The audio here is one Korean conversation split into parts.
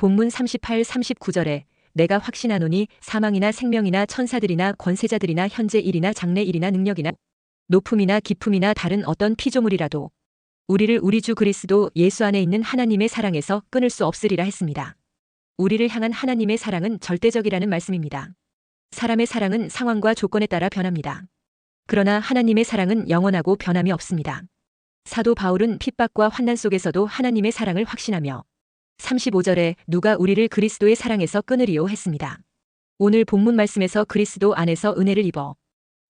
본문 38, 39절에 내가 확신하노니 사망이나 생명이나 천사들이나 권세자들이나 현재 일이나 장래 일이나 능력이나 높음이나 깊음이나 다른 어떤 피조물이라도 우리를 우리 주 그리스도 예수 안에 있는 하나님의 사랑에서 끊을 수 없으리라 했습니다. 우리를 향한 하나님의 사랑은 절대적이라는 말씀입니다. 사람의 사랑은 상황과 조건에 따라 변합니다. 그러나 하나님의 사랑은 영원하고 변함이 없습니다. 사도 바울은 핍박과 환난 속에서도 하나님의 사랑을 확신하며 35절에 누가 우리를 그리스도의 사랑에서 끊으리요 했습니다. 오늘 본문 말씀에서 그리스도 안에서 은혜를 입어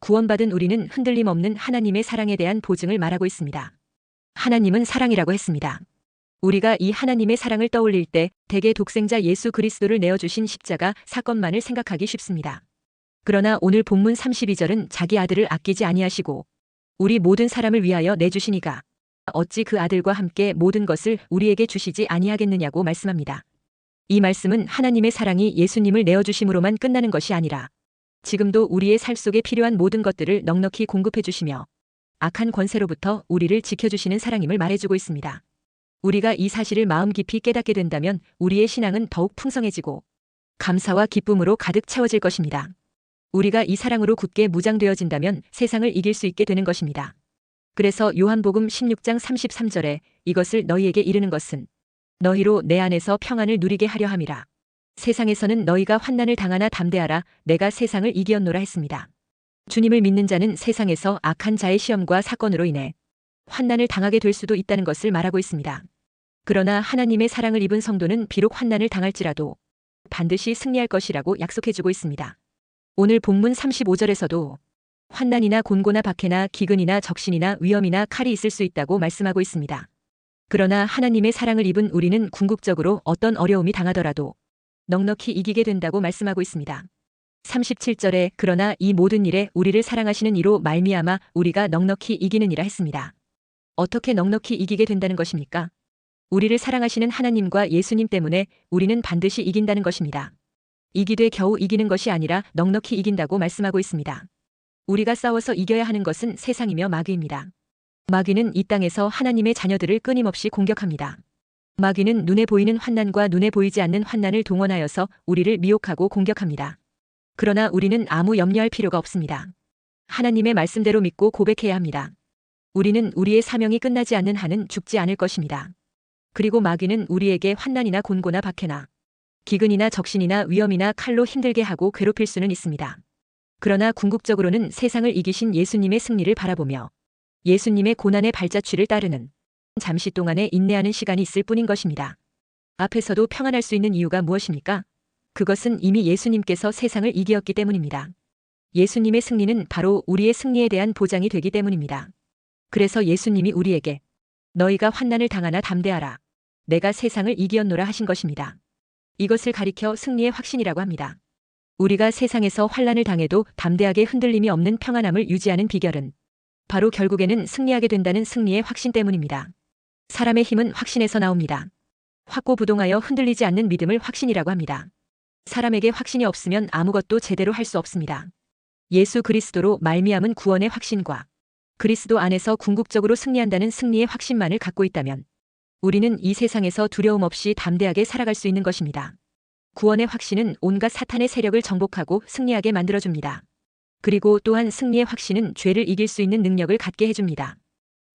구원받은 우리는 흔들림 없는 하나님의 사랑에 대한 보증을 말하고 있습니다. 하나님은 사랑이라고 했습니다. 우리가 이 하나님의 사랑을 떠올릴 때 대개 독생자 예수 그리스도를 내어주신 십자가 사건만을 생각하기 쉽습니다. 그러나 오늘 본문 32절은 자기 아들을 아끼지 아니하시고 우리 모든 사람을 위하여 내주시니가 어찌 그 아들과 함께 모든 것을 우리에게 주시지 아니하겠느냐고 말씀합니다. 이 말씀은 하나님의 사랑이 예수님을 내어주심으로만 끝나는 것이 아니라 지금도 우리의 살 속에 필요한 모든 것들을 넉넉히 공급해 주시며 악한 권세로부터 우리를 지켜주시는 사랑임을 말해주고 있습니다. 우리가 이 사실을 마음 깊이 깨닫게 된다면 우리의 신앙은 더욱 풍성해지고 감사와 기쁨으로 가득 채워질 것입니다. 우리가 이 사랑으로 굳게 무장되어진다면 세상을 이길 수 있게 되는 것입니다. 그래서 요한복음 16장 33절에 이것을 너희에게 이르는 것은 너희로 내 안에서 평안을 누리게 하려 함이라. 세상에서는 너희가 환난을 당하나 담대하라. 내가 세상을 이기었노라 했습니다. 주님을 믿는 자는 세상에서 악한 자의 시험과 사건으로 인해 환난을 당하게 될 수도 있다는 것을 말하고 있습니다. 그러나 하나님의 사랑을 입은 성도는 비록 환난을 당할지라도 반드시 승리할 것이라고 약속해주고 있습니다. 오늘 본문 35절에서도 환난이나 곤고나 박해나 기근이나 적신이나 위험이나 칼이 있을 수 있다고 말씀하고 있습니다. 그러나 하나님의 사랑을 입은 우리는 궁극적으로 어떤 어려움이 당하더라도 넉넉히 이기게 된다고 말씀하고 있습니다. 37절에 그러나 이 모든 일에 우리를 사랑하시는 이로 말미암아 우리가 넉넉히 이기느니라 했습니다. 어떻게 넉넉히 이기게 된다는 것입니까? 우리를 사랑하시는 하나님과 예수님 때문에 우리는 반드시 이긴다는 것입니다. 이기되 겨우 이기는 것이 아니라 넉넉히 이긴다고 말씀하고 있습니다. 우리가 싸워서 이겨야 하는 것은 세상이며 마귀입니다. 마귀는 이 땅에서 하나님의 자녀들을 끊임없이 공격합니다. 마귀는 눈에 보이는 환난과 눈에 보이지 않는 환난을 동원하여서 우리를 미혹하고 공격합니다. 그러나 우리는 아무 염려할 필요가 없습니다. 하나님의 말씀대로 믿고 고백해야 합니다. 우리는 우리의 사명이 끝나지 않는 한은 죽지 않을 것입니다. 그리고 마귀는 우리에게 환난이나 곤고나 박해나 기근이나 적신이나 위험이나 칼로 힘들게 하고 괴롭힐 수는 있습니다. 그러나 궁극적으로는 세상을 이기신 예수님의 승리를 바라보며 예수님의 고난의 발자취를 따르는 잠시 동안의 인내하는 시간이 있을 뿐인 것입니다. 앞에서도 평안할 수 있는 이유가 무엇입니까? 그것은 이미 예수님께서 세상을 이기었기 때문입니다. 예수님의 승리는 바로 우리의 승리에 대한 보장이 되기 때문입니다. 그래서 예수님이 우리에게 너희가 환난을 당하나 담대하라. 내가 세상을 이기었노라 하신 것입니다. 이것을 가리켜 승리의 확신이라고 합니다. 우리가 세상에서 환난을 당해도 담대하게 흔들림이 없는 평안함을 유지하는 비결은 바로 결국에는 승리하게 된다는 승리의 확신 때문입니다. 사람의 힘은 확신에서 나옵니다. 확고부동하여 흔들리지 않는 믿음을 확신이라고 합니다. 사람에게 확신이 없으면 아무것도 제대로 할 수 없습니다. 예수 그리스도로 말미암은 구원의 확신과 그리스도 안에서 궁극적으로 승리한다는 승리의 확신만을 갖고 있다면 우리는 이 세상에서 두려움 없이 담대하게 살아갈 수 있는 것입니다. 구원의 확신은 온갖 사탄의 세력을 정복하고 승리하게 만들어줍니다. 그리고 또한 승리의 확신은 죄를 이길 수 있는 능력을 갖게 해줍니다.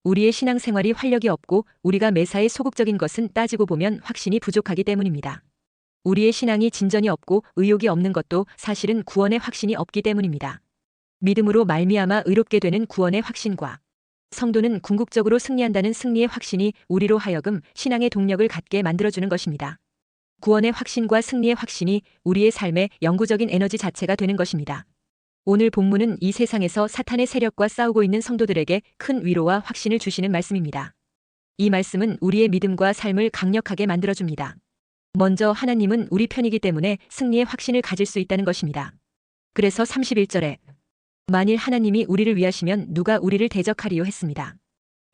우리의 신앙생활이 활력이 없고 우리가 매사에 소극적인 것은 따지고 보면 확신이 부족하기 때문입니다. 우리의 신앙이 진전이 없고 의욕이 없는 것도 사실은 구원의 확신이 없기 때문입니다. 믿음으로 말미암아 의롭게 되는 구원의 확신과 성도는 궁극적으로 승리한다는 승리의 확신이 우리로 하여금 신앙의 동력을 갖게 만들어주는 것입니다. 구원의 확신과 승리의 확신이 우리의 삶의 영구적인 에너지 자체가 되는 것입니다. 오늘 본문은 이 세상에서 사탄의 세력과 싸우고 있는 성도들에게 큰 위로와 확신을 주시는 말씀입니다. 이 말씀은 우리의 믿음과 삶을 강력하게 만들어줍니다. 먼저 하나님은 우리 편이기 때문에 승리의 확신을 가질 수 있다는 것입니다. 그래서 31절에 만일 하나님이 우리를 위하시면 누가 우리를 대적하리요 했습니다.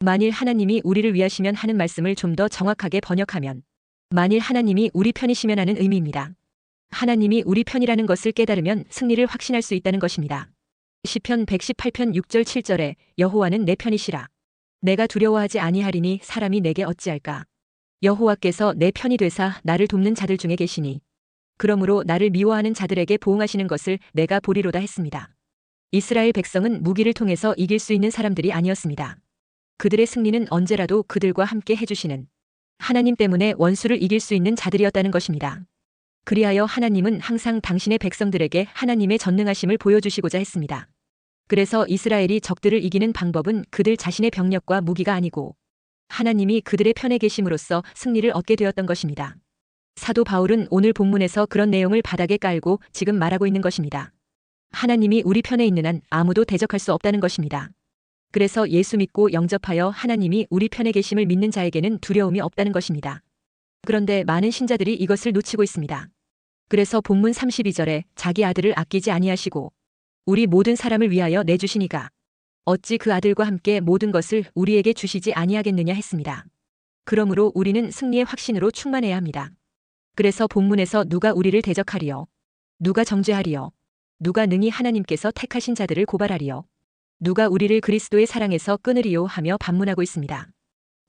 만일 하나님이 우리를 위하시면 하는 말씀을 좀 더 정확하게 번역하면 만일 하나님이 우리 편이시면 하는 의미입니다. 하나님이 우리 편이라는 것을 깨달으면 승리를 확신할 수 있다는 것입니다. 시편 118편 6절 7절에 여호와는 내 편이시라. 내가 두려워하지 아니하리니 사람이 내게 어찌할까. 여호와께서 내 편이 되사 나를 돕는 자들 중에 계시니 그러므로 나를 미워하는 자들에게 보응하시는 것을 내가 보리로다 했습니다. 이스라엘 백성은 무기를 통해서 이길 수 있는 사람들이 아니었습니다. 그들의 승리는 언제라도 그들과 함께 해주시는 하나님 때문에 원수를 이길 수 있는 자들이었다는 것입니다. 그리하여 하나님은 항상 당신의 백성들에게 하나님의 전능하심을 보여주시고자 했습니다. 그래서 이스라엘이 적들을 이기는 방법은 그들 자신의 병력과 무기가 아니고 하나님이 그들의 편에 계심으로써 승리를 얻게 되었던 것입니다. 사도 바울은 오늘 본문에서 그런 내용을 바닥에 깔고 지금 말하고 있는 것입니다. 하나님이 우리 편에 있는 한 아무도 대적할 수 없다는 것입니다. 그래서 예수 믿고 영접하여 하나님이 우리 편에 계심을 믿는 자에게는 두려움이 없다는 것입니다. 그런데 많은 신자들이 이것을 놓치고 있습니다. 그래서 본문 32절에 자기 아들을 아끼지 아니하시고 우리 모든 사람을 위하여 내주시니가 어찌 그 아들과 함께 모든 것을 우리에게 주시지 아니하겠느냐 했습니다. 그러므로 우리는 승리의 확신으로 충만해야 합니다. 그래서 본문에서 누가 우리를 대적하리요? 누가 정죄하리요? 누가 능히 하나님께서 택하신 자들을 고발하리요? 누가 우리를 그리스도의 사랑에서 끊으리요 하며 반문하고 있습니다.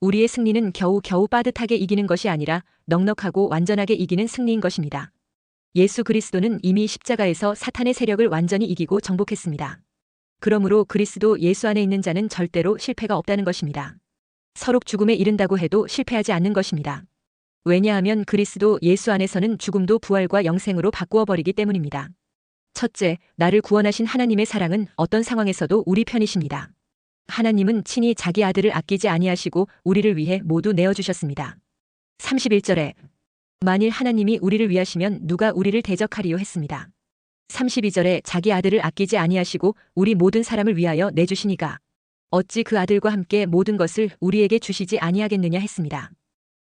우리의 승리는 겨우 빠듯하게 이기는 것이 아니라 넉넉하고 완전하게 이기는 승리인 것입니다. 예수 그리스도는 이미 십자가에서 사탄의 세력을 완전히 이기고 정복했습니다. 그러므로 그리스도 예수 안에 있는 자는 절대로 실패가 없다는 것입니다. 서록 죽음에 이른다고 해도 실패하지 않는 것입니다. 왜냐하면 그리스도 예수 안에서는 죽음도 부활과 영생으로 바꾸어 버리기 때문입니다. 첫째, 나를 구원하신 하나님의 사랑은 어떤 상황에서도 우리 편이십니다. 하나님은 친히 자기 아들을 아끼지 아니하시고 우리를 위해 모두 내어주셨습니다. 31절에 만일 하나님이 우리를 위하시면 누가 우리를 대적하리요 했습니다. 32절에 자기 아들을 아끼지 아니하시고 우리 모든 사람을 위하여 내주시니가 어찌 그 아들과 함께 모든 것을 우리에게 주시지 아니하겠느냐 했습니다.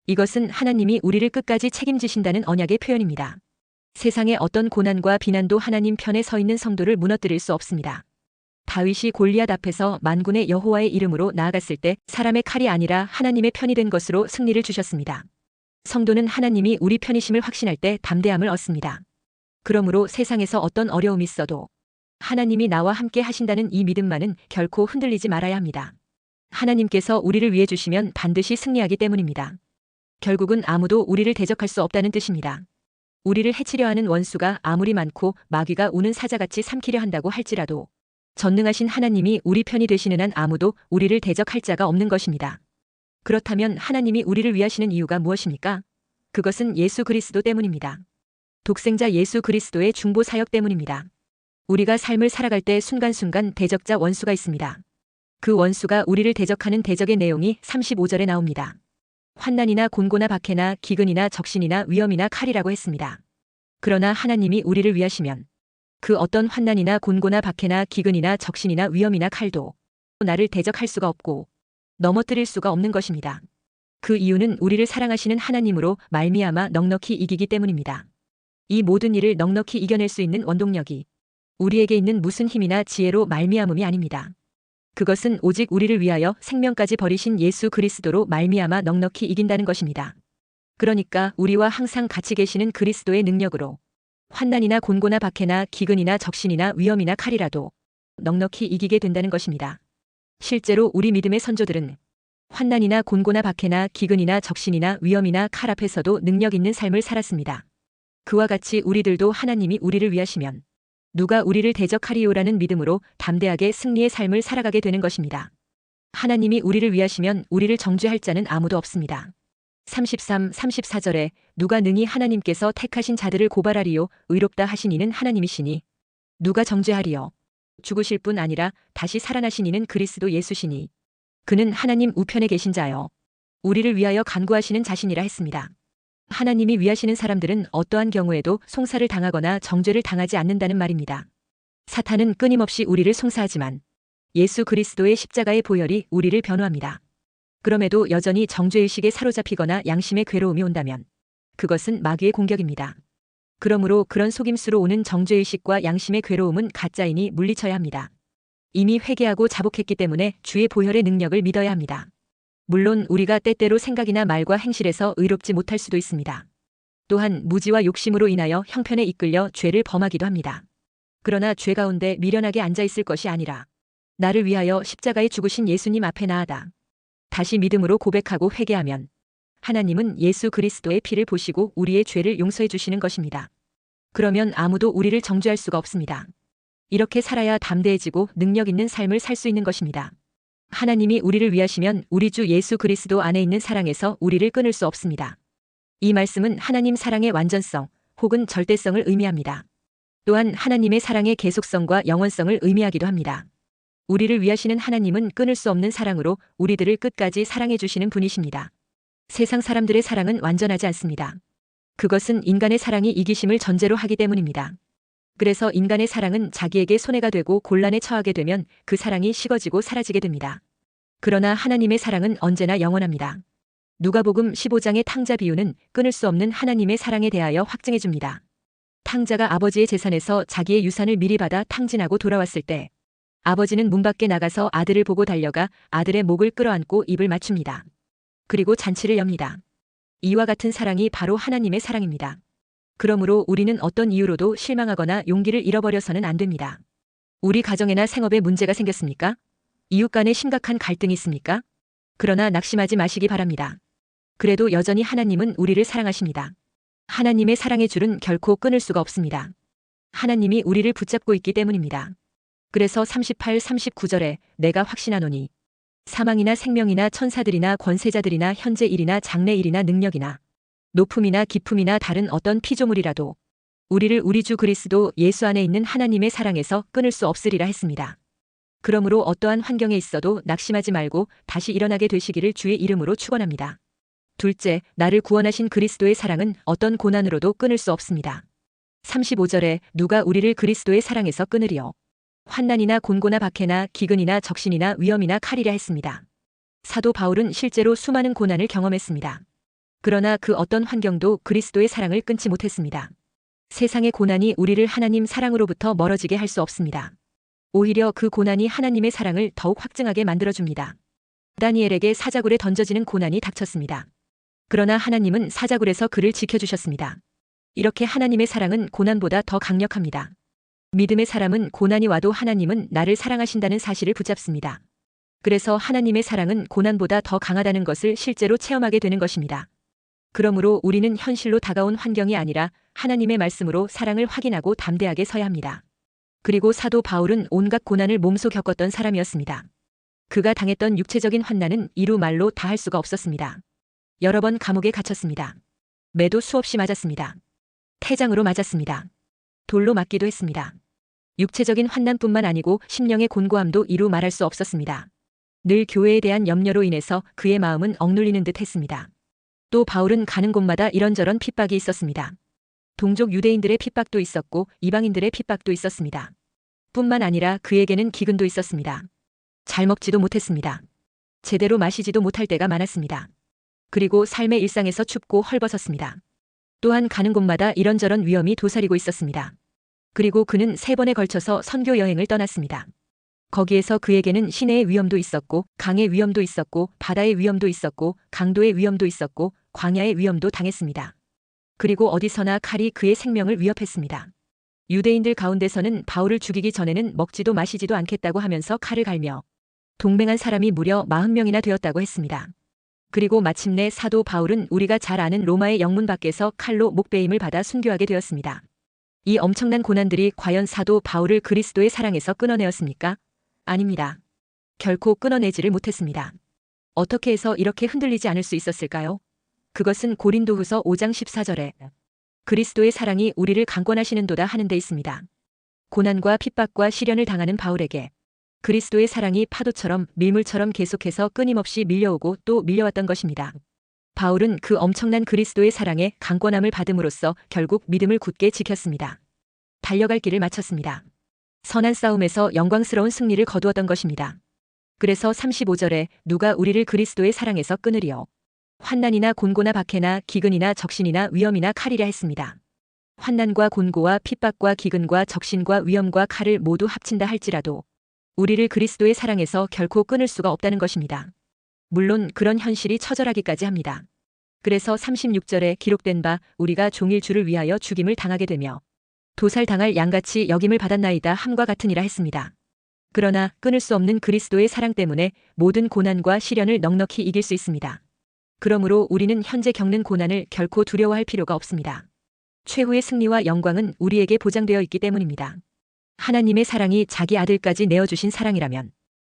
이것은 하나님이 우리를 끝까지 책임지신다는 언약의 표현입니다. 세상의 어떤 고난과 비난도 하나님 편에 서 있는 성도를 무너뜨릴 수 없습니다. 다윗이 골리앗 앞에서 만군의 여호와의 이름으로 나아갔을 때 사람의 칼이 아니라 하나님의 편이 된 것으로 승리를 주셨습니다. 성도는 하나님이 우리 편이심을 확신할 때 담대함을 얻습니다. 그러므로 세상에서 어떤 어려움이 있어도 하나님이 나와 함께 하신다는 이 믿음만은 결코 흔들리지 말아야 합니다. 하나님께서 우리를 위해 주시면 반드시 승리하기 때문입니다. 결국은 아무도 우리를 대적할 수 없다는 뜻입니다. 우리를 해치려 하는 원수가 아무리 많고 마귀가 우는 사자같이 삼키려 한다고 할지라도 전능하신 하나님이 우리 편이 되시는 한 아무도 우리를 대적할 자가 없는 것입니다. 그렇다면 하나님이 우리를 위하시는 이유가 무엇입니까? 그것은 예수 그리스도 때문입니다. 독생자 예수 그리스도의 중보 사역 때문입니다. 우리가 삶을 살아갈 때 순간순간 대적자 원수가 있습니다. 그 원수가 우리를 대적하는 대적의 내용이 35절에 나옵니다. 환난이나 곤고나 박해나 기근이나 적신이나 위험이나 칼이라고 했습니다. 그러나 하나님이 우리를 위하시면 그 어떤 환난이나 곤고나 박해나 기근이나 적신이나 위험이나 칼도 나를 대적할 수가 없고 넘어뜨릴 수가 없는 것입니다. 그 이유는 우리를 사랑하시는 하나님으로 말미암아 넉넉히 이기기 때문입니다. 이 모든 일을 넉넉히 이겨낼 수 있는 원동력이 우리에게 있는 무슨 힘이나 지혜로 말미암음이 아닙니다. 그것은 오직 우리를 위하여 생명까지 버리신 예수 그리스도로 말미암아 넉넉히 이긴다는 것입니다. 그러니까 우리와 항상 같이 계시는 그리스도의 능력으로 환난이나 곤고나 박해나 기근이나 적신이나 위험이나 칼이라도 넉넉히 이기게 된다는 것입니다. 실제로 우리 믿음의 선조들은 환난이나 곤고나 박해나 기근이나 적신이나 위험이나 칼 앞에서도 능력 있는 삶을 살았습니다. 그와 같이 우리들도 하나님이 우리를 위하시면 누가 우리를 대적하리요라는 믿음으로 담대하게 승리의 삶을 살아가게 되는 것입니다. 하나님이 우리를 위하시면 우리를 정죄할 자는 아무도 없습니다. 33, 34절에 누가 능히 하나님께서 택하신 자들을 고발하리요 의롭다 하신 이는 하나님이시니 누가 정죄하리요 죽으실 뿐 아니라 다시 살아나신 이는 그리스도 예수시니 그는 하나님 우편에 계신 자요 우리를 위하여 간구하시는 자신이라 했습니다. 하나님이 위하시는 사람들은 어떠한 경우에도 송사를 당하거나 정죄를 당하지 않는다는 말입니다. 사탄은 끊임없이 우리를 송사하지만 예수 그리스도의 십자가의 보혈이 우리를 변호합니다. 그럼에도 여전히 정죄의식에 사로잡히거나 양심의 괴로움이 온다면 그것은 마귀의 공격입니다. 그러므로 그런 속임수로 오는 정죄의식과 양심의 괴로움은 가짜이니 물리쳐야 합니다. 이미 회개하고 자복했기 때문에 주의 보혈의 능력을 믿어야 합니다. 물론 우리가 때때로 생각이나 말과 행실에서 의롭지 못할 수도 있습니다. 또한 무지와 욕심으로 인하여 형편에 이끌려 죄를 범하기도 합니다. 그러나 죄 가운데 미련하게 앉아 있을 것이 아니라 나를 위하여 십자가에 죽으신 예수님 앞에 나아다 다시 믿음으로 고백하고 회개하면 하나님은 예수 그리스도의 피를 보시고 우리의 죄를 용서해 주시는 것입니다. 그러면 아무도 우리를 정죄할 수가 없습니다. 이렇게 살아야 담대해지고 능력 있는 삶을 살 수 있는 것입니다. 하나님이 우리를 위하시면 우리 주 예수 그리스도 안에 있는 사랑에서 우리를 끊을 수 없습니다. 이 말씀은 하나님 사랑의 완전성 혹은 절대성을 의미합니다. 또한 하나님의 사랑의 계속성과 영원성을 의미하기도 합니다. 우리를 위하시는 하나님은 끊을 수 없는 사랑으로 우리들을 끝까지 사랑해 주시는 분이십니다. 세상 사람들의 사랑은 완전하지 않습니다. 그것은 인간의 사랑이 이기심을 전제로 하기 때문입니다. 그래서 인간의 사랑은 자기에게 손해가 되고 곤란에 처하게 되면 그 사랑이 식어지고 사라지게 됩니다. 그러나 하나님의 사랑은 언제나 영원합니다. 누가복음 15장의 탕자 비유는 끊을 수 없는 하나님의 사랑에 대하여 확증해 줍니다. 탕자가 아버지의 재산에서 자기의 유산을 미리 받아 탕진하고 돌아왔을 때 아버지는 문 밖에 나가서 아들을 보고 달려가 아들의 목을 끌어안고 입을 맞춥니다. 그리고 잔치를 엽니다. 이와 같은 사랑이 바로 하나님의 사랑입니다. 그러므로 우리는 어떤 이유로도 실망하거나 용기를 잃어버려서는 안 됩니다. 우리 가정이나 생업에 문제가 생겼습니까? 이웃 간에 심각한 갈등이 있습니까? 그러나 낙심하지 마시기 바랍니다. 그래도 여전히 하나님은 우리를 사랑하십니다. 하나님의 사랑의 줄은 결코 끊을 수가 없습니다. 하나님이 우리를 붙잡고 있기 때문입니다. 그래서 38, 39절에 내가 확신하노니 사망이나 생명이나 천사들이나 권세자들이나 현재 일이나 장래 일이나 능력이나 높음이나 깊음이나 다른 어떤 피조물이라도 우리를 우리 주 그리스도 예수 안에 있는 하나님의 사랑에서 끊을 수 없으리라 했습니다. 그러므로 어떠한 환경에 있어도 낙심하지 말고 다시 일어나게 되시기를 주의 이름으로 축원합니다. 둘째, 나를 구원하신 그리스도의 사랑은 어떤 고난으로도 끊을 수 없습니다. 35절에 누가 우리를 그리스도의 사랑에서 끊으리요. 환난이나 곤고나 박해나 기근이나 적신이나 위험이나 칼이라 했습니다. 사도 바울은 실제로 수많은 고난을 경험했습니다. 그러나 그 어떤 환경도 그리스도의 사랑을 끊지 못했습니다. 세상의 고난이 우리를 하나님 사랑으로부터 멀어지게 할 수 없습니다. 오히려 그 고난이 하나님의 사랑을 더욱 확증하게 만들어줍니다. 다니엘에게 사자굴에 던져지는 고난이 닥쳤습니다. 그러나 하나님은 사자굴에서 그를 지켜주셨습니다. 이렇게 하나님의 사랑은 고난보다 더 강력합니다. 믿음의 사람은 고난이 와도 하나님은 나를 사랑하신다는 사실을 붙잡습니다. 그래서 하나님의 사랑은 고난보다 더 강하다는 것을 실제로 체험하게 되는 것입니다. 그러므로 우리는 현실로 다가온 환경이 아니라 하나님의 말씀으로 사랑을 확인하고 담대하게 서야 합니다. 그리고 사도 바울은 온갖 고난을 몸소 겪었던 사람이었습니다. 그가 당했던 육체적인 환난은 이루 말로 다 할 수가 없었습니다. 여러 번 감옥에 갇혔습니다. 매도 수없이 맞았습니다. 태장으로 맞았습니다. 돌로 맞기도 했습니다. 육체적인 환난뿐만 아니고 심령의 곤고함도 이루 말할 수 없었습니다. 늘 교회에 대한 염려로 인해서 그의 마음은 억눌리는 듯 했습니다. 또 바울은 가는 곳마다 이런저런 핍박이 있었습니다. 동족 유대인들의 핍박도 있었고 이방인들의 핍박도 있었습니다. 뿐만 아니라 그에게는 기근도 있었습니다. 잘 먹지도 못했습니다. 제대로 마시지도 못할 때가 많았습니다. 그리고 삶의 일상에서 춥고 헐벗었습니다. 또한 가는 곳마다 이런저런 위험이 도사리고 있었습니다. 그리고 그는 3번에 걸쳐서 선교 여행을 떠났습니다. 거기에서 그에게는 시내의 위험도 있었고 강의 위험도 있었고 바다의 위험도 있었고 강도의 위험도 있었고 광야의 위험도 당했습니다. 그리고 어디서나 칼이 그의 생명을 위협했습니다. 유대인들 가운데서는 바울을 죽이기 전에는 먹지도 마시지도 않겠다고 하면서 칼을 갈며 동맹한 사람이 무려 40명이나 되었다고 했습니다. 그리고 마침내 사도 바울은 우리가 잘 아는 로마의 영문 밖에서 칼로 목베임을 받아 순교하게 되었습니다. 이 엄청난 고난들이 과연 사도 바울을 그리스도의 사랑에서 끊어내었습니까? 아닙니다. 결코 끊어내지를 못했습니다. 어떻게 해서 이렇게 흔들리지 않을 수 있었을까요? 그것은 고린도후서 5장 14절에 그리스도의 사랑이 우리를 강권하시는도다 하는 데 있습니다. 고난과 핍박과 시련을 당하는 바울에게 그리스도의 사랑이 파도처럼 밀물처럼 계속해서 끊임없이 밀려오고 또 밀려왔던 것입니다. 바울은 그 엄청난 그리스도의 사랑에 강권함을 받음으로써 결국 믿음을 굳게 지켰습니다. 달려갈 길을 마쳤습니다. 선한 싸움에서 영광스러운 승리를 거두었던 것입니다. 그래서 35절에 누가 우리를 그리스도의 사랑에서 끊으리요. 환난이나 곤고나 박해나 기근이나 적신이나 위험이나 칼이라 했습니다. 환난과 곤고와 핍박과 기근과 적신과 위험과 칼을 모두 합친다 할지라도 우리를 그리스도의 사랑에서 결코 끊을 수가 없다는 것입니다. 물론 그런 현실이 처절하기까지 합니다. 그래서 36절에 기록된 바 우리가 종일 주를 위하여 죽임을 당하게 되며 도살당할 양같이 여김을 받았나이다 함과 같으니라 했습니다. 그러나 끊을 수 없는 그리스도의 사랑 때문에 모든 고난과 시련을 넉넉히 이길 수 있습니다. 그러므로 우리는 현재 겪는 고난을 결코 두려워할 필요가 없습니다. 최후의 승리와 영광은 우리에게 보장되어 있기 때문입니다. 하나님의 사랑이 자기 아들까지 내어주신 사랑이라면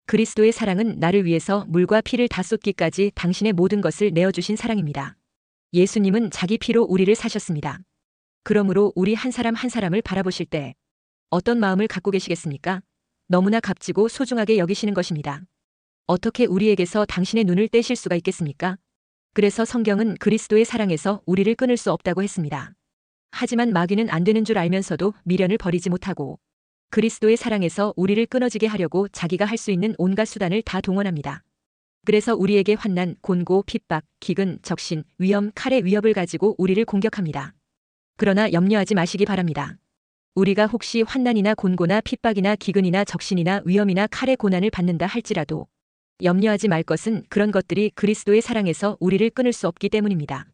그리스도의 사랑은 나를 위해서 물과 피를 다 쏟기까지 당신의 모든 것을 내어주신 사랑입니다. 예수님은 자기 피로 우리를 사셨습니다. 그러므로 우리 한 사람 한 사람을 바라보실 때 어떤 마음을 갖고 계시겠습니까? 너무나 값지고 소중하게 여기시는 것입니다. 어떻게 우리에게서 당신의 눈을 떼실 수가 있겠습니까? 그래서 성경은 그리스도의 사랑에서 우리를 끊을 수 없다고 했습니다. 하지만 마귀는 안 되는 줄 알면서도 미련을 버리지 못하고 그리스도의 사랑에서 우리를 끊어지게 하려고 자기가 할 수 있는 온갖 수단을 다 동원합니다. 그래서 우리에게 환난, 곤고, 핍박, 기근, 적신, 위험, 칼의 위협을 가지고 우리를 공격합니다. 그러나 염려하지 마시기 바랍니다. 우리가 혹시 환난이나 곤고나 핍박이나 기근이나 적신이나 위험이나 칼의 고난을 받는다 할지라도 염려하지 말 것은 그런 것들이 그리스도의 사랑에서 우리를 끊을 수 없기 때문입니다.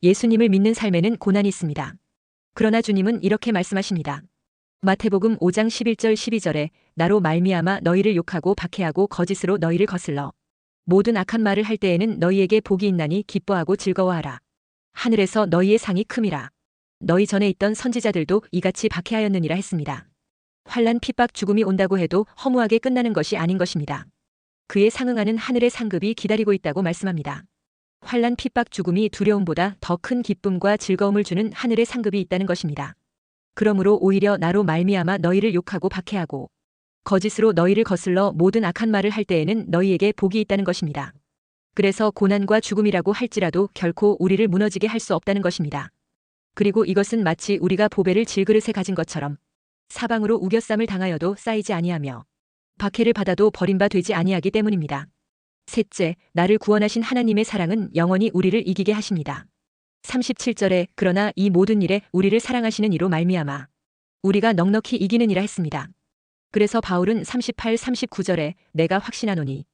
예수님을 믿는 삶에는 고난이 있습니다. 그러나 주님은 이렇게 말씀하십니다. 마태복음 5장 11절 12절에 나로 말미암아 너희를 욕하고 박해하고 거짓으로 너희를 거슬러 모든 악한 말을 할 때에는 너희에게 복이 있나니 기뻐하고 즐거워하라. 하늘에서 너희의 상이 큼이라. 너희 전에 있던 선지자들도 이같이 박해하였느니라 했습니다. 환난, 핍박, 죽음이 온다고 해도 허무하게 끝나는 것이 아닌 것입니다. 그에 상응하는 하늘의 상급이 기다리고 있다고 말씀합니다. 환난, 핍박, 죽음이 두려움보다 더 큰 기쁨과 즐거움을 주는 하늘의 상급이 있다는 것입니다. 그러므로 오히려 나로 말미암아 너희를 욕하고 박해하고 거짓으로 너희를 거슬러 모든 악한 말을 할 때에는 너희에게 복이 있다는 것입니다. 그래서 고난과 죽음이라고 할지라도 결코 우리를 무너지게 할 수 없다는 것입니다. 그리고 이것은 마치 우리가 보배를 질그릇에 가진 것처럼 사방으로 우겨쌈을 당하여도 쌓이지 아니하며 박해를 받아도 버림바 되지 아니하기 때문입니다. 셋째, 나를 구원하신 하나님의 사랑은 영원히 우리를 이기게 하십니다. 37절에 그러나 이 모든 일에 우리를 사랑하시는 이로 말미암아 우리가 넉넉히 이기느니라 했습니다. 그래서 바울은 38, 39절에 내가 확신하노니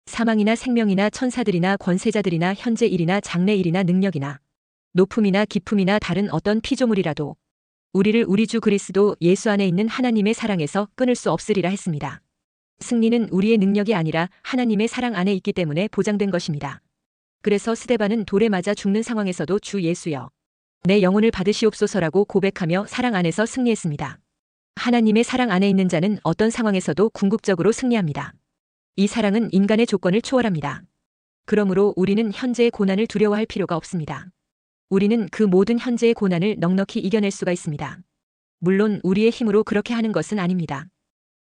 사망이나 생명이나 천사들이나 권세자들이나 현재 일이나 장래 일이나 능력이나 높음이나 깊음이나 다른 어떤 피조물이라도 우리를 우리 주 그리스도 예수 안에 있는 하나님의 사랑에서 끊을 수 없으리라 했습니다. 승리는 우리의 능력이 아니라 하나님의 사랑 안에 있기 때문에 보장된 것입니다. 그래서 스데반은 돌에 맞아 죽는 상황에서도 주 예수여 내 영혼을 받으시옵소서라고 고백하며 사랑 안에서 승리했습니다. 하나님의 사랑 안에 있는 자는 어떤 상황에서도 궁극적으로 승리합니다. 이 사랑은 인간의 조건을 초월합니다. 그러므로 우리는 현재의 고난을 두려워할 필요가 없습니다. 우리는 그 모든 현재의 고난을 넉넉히 이겨낼 수가 있습니다. 물론 우리의 힘으로 그렇게 하는 것은 아닙니다.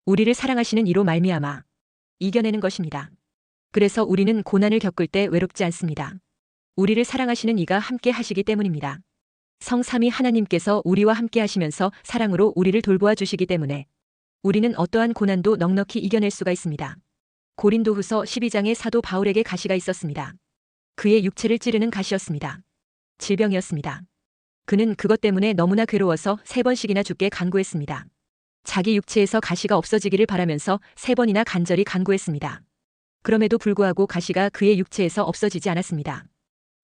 우리를 사랑하시는 이로 말미암아 이겨내는 것입니다. 그래서 우리는 고난을 겪을 때 외롭지 않습니다. 우리를 사랑하시는 이가 함께 하시기 때문입니다. 성삼위 하나님께서 우리와 함께 하시면서 사랑으로 우리를 돌보아 주시기 때문에 우리는 어떠한 고난도 넉넉히 이겨낼 수가 있습니다. 고린도후서 12장에 사도 바울에게 가시가 있었습니다. 그의 육체를 찌르는 가시였습니다. 질병이었습니다. 그는 그것 때문에 너무나 괴로워서 3번씩이나 죽게 간구했습니다. 자기 육체에서 가시가 없어지기를 바라면서 3번이나 간절히 간구했습니다. 그럼에도 불구하고 가시가 그의 육체에서 없어지지 않았습니다.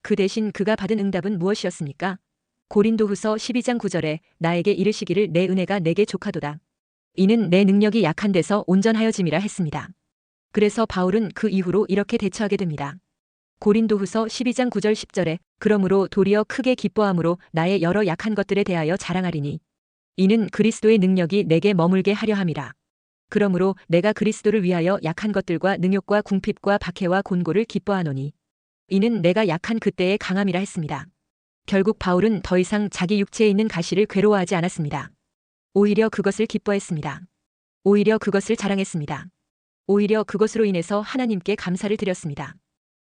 그 대신 그가 받은 응답은 무엇이었습니까? 고린도후서 12장 9절에 나에게 이르시기를 내 은혜가 내게 족하도다. 이는 내 능력이 약한 데서 온전하여짐이라 했습니다. 그래서 바울은 그 이후로 이렇게 대처하게 됩니다. 고린도후서 12장 9절 10절에 그러므로 도리어 크게 기뻐함으로 나의 여러 약한 것들에 대하여 자랑하리니 이는 그리스도의 능력이 내게 머물게 하려 함이라. 그러므로 내가 그리스도를 위하여 약한 것들과 능욕과 궁핍과 박해와 곤고를 기뻐하노니 이는 내가 약한 그때의 강함이라 했습니다. 결국 바울은 더 이상 자기 육체에 있는 가시를 괴로워하지 않았습니다. 오히려 그것을 기뻐했습니다. 오히려 그것을 자랑했습니다. 오히려 그것으로 인해서 하나님께 감사를 드렸습니다.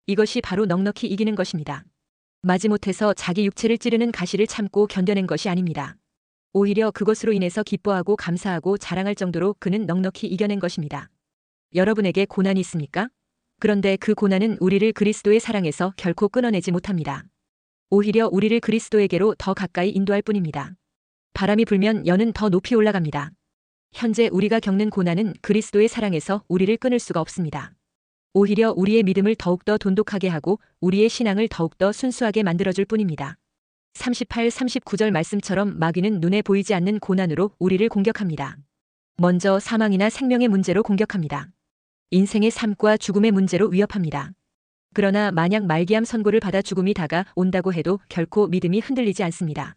이것이 바로 넉넉히 이기는 것입니다. 마지못해서 자기 육체를 찌르는 가시를 참고 견뎌낸 것이 아닙니다. 오히려 그것으로 인해서 기뻐하고 감사하고 자랑할 정도로 그는 넉넉히 이겨낸 것입니다. 여러분에게 고난이 있습니까? 그런데 그 고난은 우리를 그리스도의 사랑에서 결코 끊어내지 못합니다. 오히려 우리를 그리스도에게로 더 가까이 인도할 뿐입니다. 바람이 불면 연은 더 높이 올라갑니다. 현재 우리가 겪는 고난은 그리스도의 사랑에서 우리를 끊을 수가 없습니다. 오히려 우리의 믿음을 더욱더 돈독하게 하고 우리의 신앙을 더욱더 순수하게 만들어줄 뿐입니다. 38, 39절 말씀처럼 마귀는 눈에 보이지 않는 고난으로 우리를 공격합니다. 먼저 사망이나 생명의 문제로 공격합니다. 인생의 삶과 죽음의 문제로 위협합니다. 그러나 만약 말기암 선고를 받아 죽음이 다가온다고 해도 결코 믿음이 흔들리지 않습니다.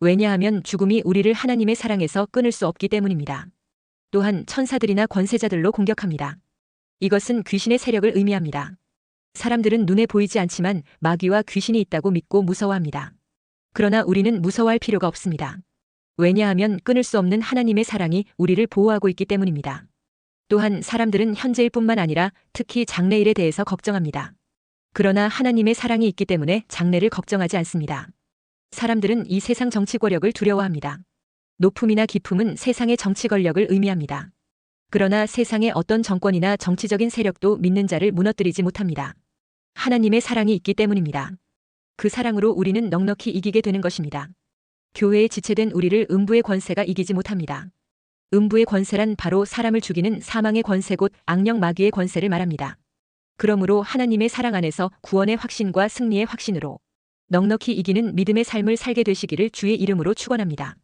왜냐하면 죽음이 우리를 하나님의 사랑에서 끊을 수 없기 때문입니다. 또한 천사들이나 권세자들로 공격합니다. 이것은 귀신의 세력을 의미합니다. 사람들은 눈에 보이지 않지만 마귀와 귀신이 있다고 믿고 무서워합니다. 그러나 우리는 무서워할 필요가 없습니다. 왜냐하면 끊을 수 없는 하나님의 사랑이 우리를 보호하고 있기 때문입니다. 또한 사람들은 현재일 뿐만 아니라 특히 장래일에 대해서 걱정합니다. 그러나 하나님의 사랑이 있기 때문에 장래를 걱정하지 않습니다. 사람들은 이 세상 정치 권력을 두려워합니다. 높음이나 깊음은 세상의 정치 권력을 의미합니다. 그러나 세상의 어떤 정권이나 정치적인 세력도 믿는 자를 무너뜨리지 못합니다. 하나님의 사랑이 있기 때문입니다. 그 사랑으로 우리는 넉넉히 이기게 되는 것입니다. 교회에 지체된 우리를 음부의 권세가 이기지 못합니다. 음부의 권세란 바로 사람을 죽이는 사망의 권세 곧 악령 마귀의 권세를 말합니다. 그러므로 하나님의 사랑 안에서 구원의 확신과 승리의 확신으로 넉넉히 이기는 믿음의 삶을 살게 되시기를 주의 이름으로 축원합니다.